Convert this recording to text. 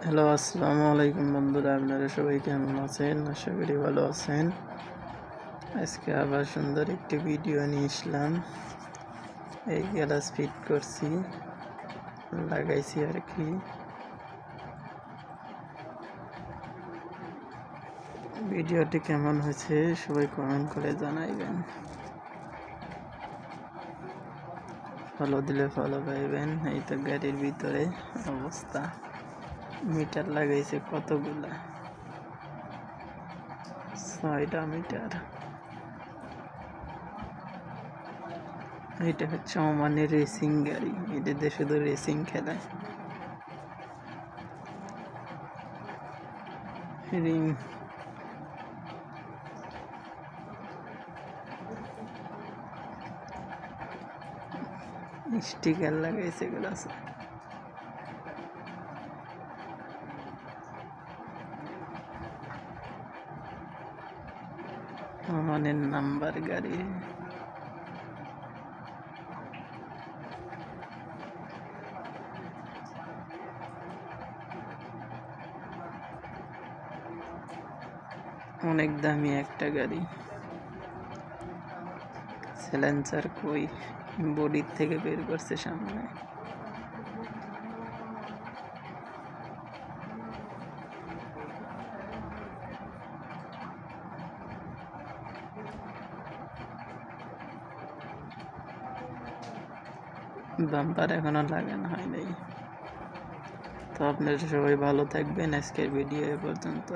Hello, আসসালামু আলাইকুম বন্ধুরা, আপনারা সবাই কেমন আছেন? আশা করি ভালো আছেন। আজকে আবার সুন্দর একটি ভিডিও নিয়ে আসলাম। এই গ্লাস ফিট করছি, লাগাইছি আর কি। ভিডিওটি কেমন হয়েছে সবাই কমেন্ট করে জানাইবেন। ফলো দিলে ফলো পাইবেন। এই তো গাড়ির ভিতরে অবস্থা। মিটার লাগাইছে কতগুলা, 6টা মিটার। এটা হচ্ছে ওমানের রেসিং গাড়ি, এটাতে শুধু রেসিং খেলায়। রিং স্টিকার লাগাইছে গ্লাসে। ওমানের নাম্বার গাড়ি। অনেক দামি একটা গাড়ি। সাইলেন্সার কই, বডির থেকে বের করছে সামনে। বাম্পার এখনো লাগানো হয় নাই। তো আপনারা সবাই ভালো থাকবেন। আজকের ভিডিও এ পর্যন্ত।